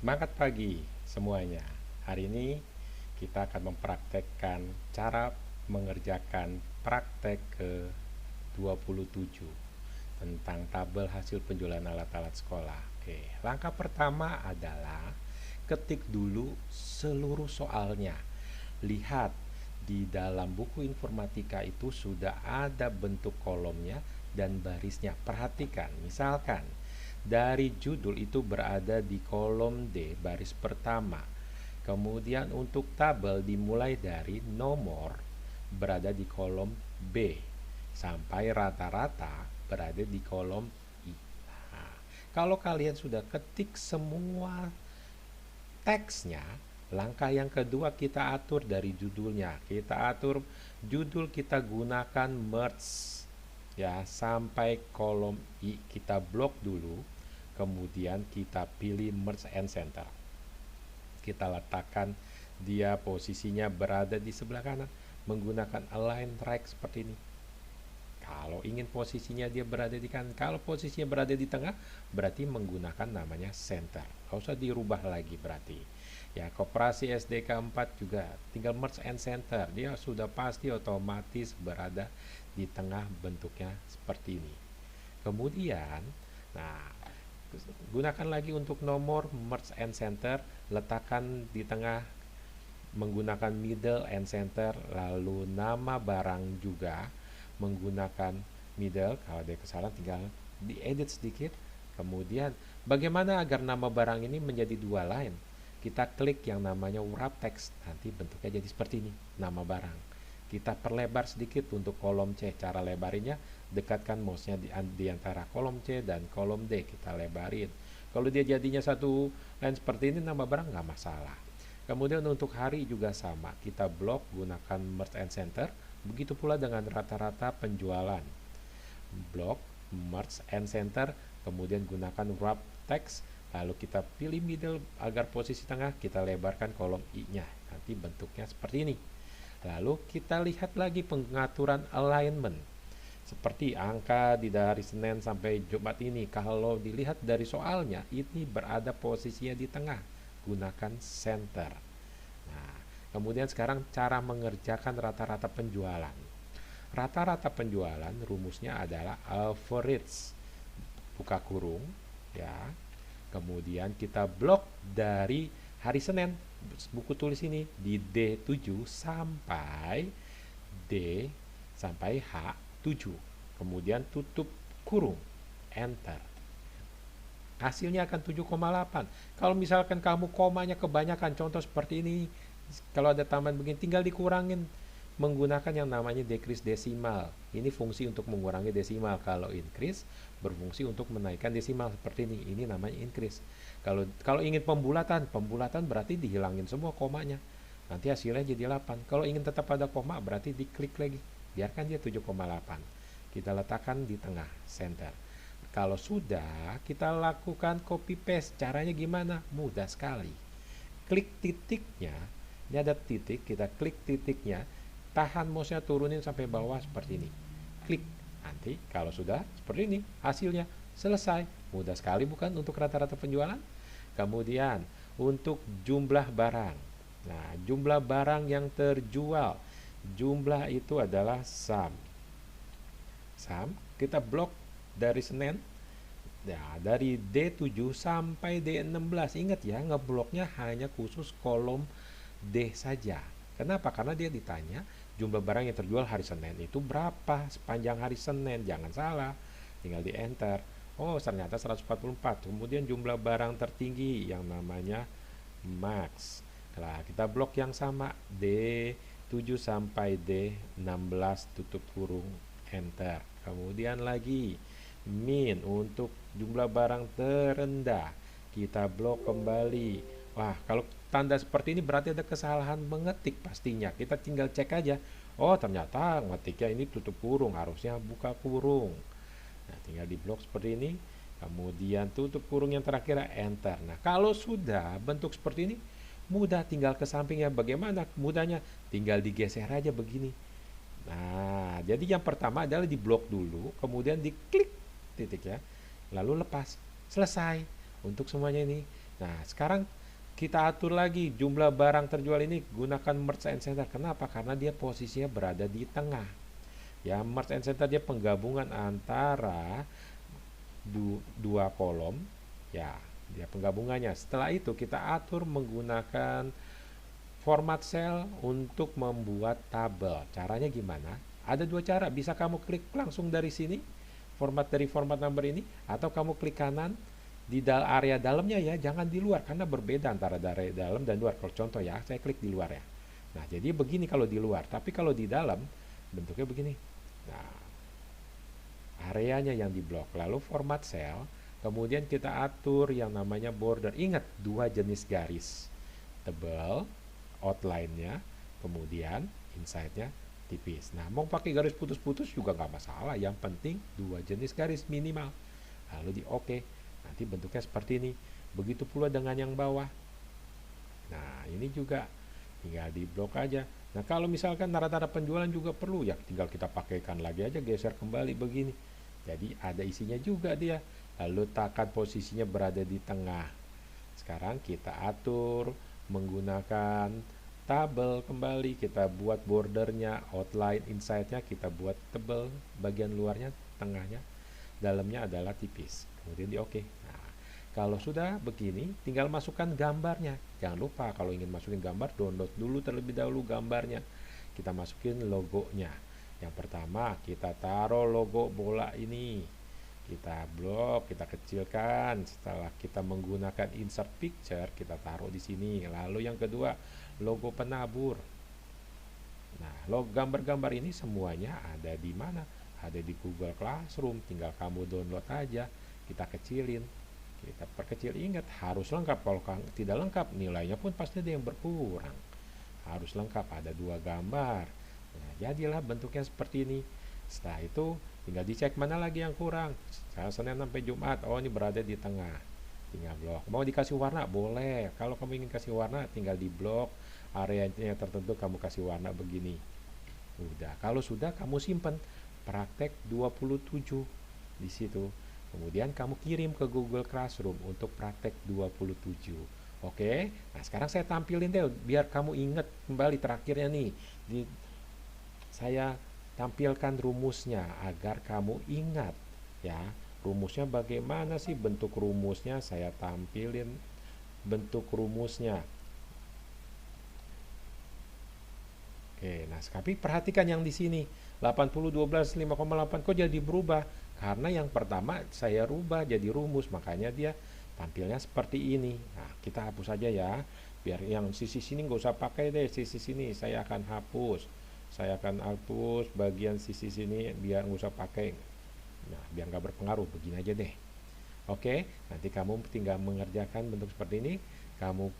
Semangat pagi semuanya. Hari ini kita akan mempraktekkan cara mengerjakan praktek ke-27 tentang tabel hasil penjualan alat-alat sekolah. Oke, langkah pertama adalah ketik dulu seluruh soalnya. Lihat di dalam buku informatika itu sudah ada bentuk kolomnya dan barisnya. Perhatikan, misalkan dari judul itu berada di kolom D baris pertama. Kemudian untuk tabel dimulai dari nomor berada di kolom B sampai rata-rata berada di kolom I. Nah, kalau kalian sudah ketik semua teksnya, langkah yang kedua kita atur dari judulnya. Kita atur judul, kita gunakan merge ya sampai kolom I, kita blok dulu. Kemudian kita pilih merge and center. Kita letakkan dia posisinya berada di sebelah kanan menggunakan align right seperti ini. Kalau ingin posisinya dia berada di kanan, kalau posisinya berada di tengah, berarti menggunakan namanya center. Gak usah dirubah lagi berarti. Ya, Koperasi SDK 4 juga tinggal merge and center. Dia sudah pasti otomatis berada di tengah, bentuknya seperti ini. Kemudian, nah, gunakan lagi untuk nomor merge and center, letakkan di tengah menggunakan middle and center, lalu nama barang juga menggunakan middle. Kalau ada kesalahan tinggal diedit sedikit. Kemudian bagaimana agar nama barang ini menjadi dua line? Kita klik yang namanya wrap text, nanti bentuknya jadi seperti ini, nama barang. Kita perlebar sedikit untuk kolom C. Cara lebarinnya, dekatkan mouse-nya di antara kolom C dan kolom D, kita lebarin. Kalau dia jadinya satu line seperti ini, nama barang nggak masalah. Kemudian untuk hari juga sama, kita blok gunakan merge and center. Begitu pula dengan rata-rata penjualan. Blok, merge and center, kemudian gunakan wrap text, lalu kita pilih middle agar posisi tengah, kita lebarkan kolom I-nya. Nanti bentuknya seperti ini. Lalu kita lihat lagi pengaturan alignment. Seperti angka di dari Senin sampai Jumat ini, kalau dilihat dari soalnya, ini berada posisinya di tengah. Gunakan center. Nah, kemudian sekarang cara mengerjakan rata-rata penjualan. Rata-rata penjualan rumusnya adalah average, buka kurung ya. Kemudian kita blok dari hari Senin, buku tulis ini di D7 sampai D sampai H7. Kemudian tutup kurung, enter. Hasilnya akan 7,8. Kalau misalkan kamu komanya kebanyakan, contoh seperti ini, kalau ada tambahan begini, tinggal dikurangin menggunakan yang namanya decrease desimal. Ini fungsi untuk mengurangi desimal. Kalau increase berfungsi untuk menaikkan desimal seperti ini. Ini namanya increase. Kalau ingin pembulatan berarti dihilangin semua komanya. Nanti hasilnya jadi 8. Kalau ingin tetap ada koma berarti diklik lagi. Biarkan dia 7,8. Kita letakkan di tengah, center. Kalau sudah, kita lakukan copy paste. Caranya gimana? Mudah sekali. Klik titiknya. Ini ada titik, kita klik titiknya. Tahan mouse-nya, turunin sampai bawah seperti ini. Klik. Nanti kalau sudah seperti ini, hasilnya selesai. Mudah sekali bukan untuk rata-rata penjualan? Kemudian untuk jumlah barang. Nah, jumlah barang yang terjual. Jumlah itu adalah sum. Sum, kita blok dari Senin, ya, dari D7 sampai D16. Ingat ya, ngebloknya hanya khusus kolom D saja. Kenapa? Karena dia ditanya jumlah barang yang terjual hari Senin itu berapa sepanjang hari Senin. Jangan salah, tinggal di enter. Oh, ternyata 144. Kemudian jumlah barang tertinggi yang namanya max. Nah, kita blok yang sama, D7 sampai D16, tutup kurung, enter. Kemudian lagi min untuk jumlah barang terendah, kita blok kembali. Wah, kalau tanda seperti ini berarti ada kesalahan mengetik pastinya. Kita tinggal cek aja. Oh, ternyata ngetiknya ini tutup kurung, harusnya buka kurung. Nah, tinggal di blok seperti ini. Kemudian tutup kurung yang terakhir, enter. Nah, kalau sudah bentuk seperti ini, mudah, tinggal ke sampingnya. Bagaimana mudahnya? Tinggal digeser aja begini. Nah, jadi yang pertama adalah di blok dulu, kemudian diklik titik ya, lalu lepas, selesai untuk semuanya ini. Nah, sekarang kita atur lagi jumlah barang terjual ini gunakan merge and center. Kenapa? Karena dia posisinya berada di tengah. Ya, merge and center dia penggabungan antara dua kolom. Ya, dia penggabungannya. Setelah itu kita atur menggunakan format cell untuk membuat tabel. Caranya gimana? Ada dua cara. Bisa kamu klik langsung dari sini, format number ini, atau kamu klik kanan di area dalamnya ya, jangan di luar karena berbeda antara area dalam dan luar. Kalau contoh ya, saya klik di luar ya. Nah, jadi begini kalau di luar, tapi kalau di dalam bentuknya begini. Nah, areanya yang diblok. Lalu format cell, kemudian kita atur yang namanya border. Ingat, dua jenis garis. Tebal, outline-nya, kemudian inside-nya tipis. Nah, mau pakai garis putus-putus juga nggak masalah. Yang penting dua jenis garis minimal. Lalu di oke. Nanti bentuknya seperti ini. Begitu pula dengan yang bawah. Nah, ini juga tinggal di blok aja. Nah, kalau misalkan tanda-tanda penjualan juga perlu ya, tinggal kita pakaikan lagi aja, geser kembali begini. Jadi ada isinya juga dia. Lalu letakkan posisinya berada di tengah. Sekarang kita atur menggunakan tabel kembali. Kita buat bordernya, outline, inside-nya kita buat tebal, bagian luarnya, tengahnya, dalamnya adalah tipis. Kemudian di oke. Nah, kalau sudah begini, tinggal masukkan gambarnya. Jangan lupa kalau ingin masukin gambar, download dulu terlebih dahulu gambarnya. Kita masukin logonya. Yang pertama, kita taruh logo bola ini. Kita blok, kita kecilkan. Setelah kita menggunakan insert picture, kita taruh di sini. Lalu yang kedua, logo penabur. Nah, gambar-gambar ini semuanya ada di mana? Ada di Google Classroom. Tinggal kamu download aja. Kita kecilin, kita perkecil. Ingat, harus lengkap. Kalau tidak lengkap, nilainya pun pasti ada yang berkurang. Harus lengkap, ada dua gambar. Nah, jadilah bentuknya seperti ini. Setelah itu tinggal dicek mana lagi yang kurang. Senin sampai Jumat, oh ini berada di tengah, tinggal blok. Mau dikasih warna boleh. Kalau kamu ingin kasih warna, tinggal di blok areanya tertentu, kamu kasih warna begini. Udah, kalau sudah kamu simpan praktek 27 di situ. Kemudian kamu kirim ke Google Classroom untuk praktek 27. Oke, nah sekarang saya tampilin deh biar kamu ingat kembali terakhirnya nih. Saya tampilkan rumusnya agar kamu ingat ya. Rumusnya bagaimana sih? Bentuk rumusnya saya tampilin bentuk rumusnya. Oke, nah tapi perhatikan yang di sini 80 12 5,8 kok jadi berubah? Karena yang pertama saya rubah jadi rumus, makanya dia tampilnya seperti ini. Nah, kita hapus aja ya. Biar yang sisi sini nggak usah pakai deh, sisi sini saya akan hapus. Saya akan hapus bagian sisi sini biar nggak usah pakai. Nah, biar nggak berpengaruh, begini aja deh. Oke, nanti kamu tinggal mengerjakan bentuk seperti ini. Kamu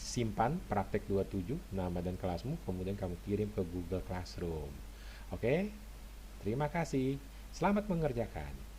simpan praktek 27, nama dan kelasmu, kemudian kamu kirim ke Google Classroom. Oke, terima kasih. Selamat mengerjakan.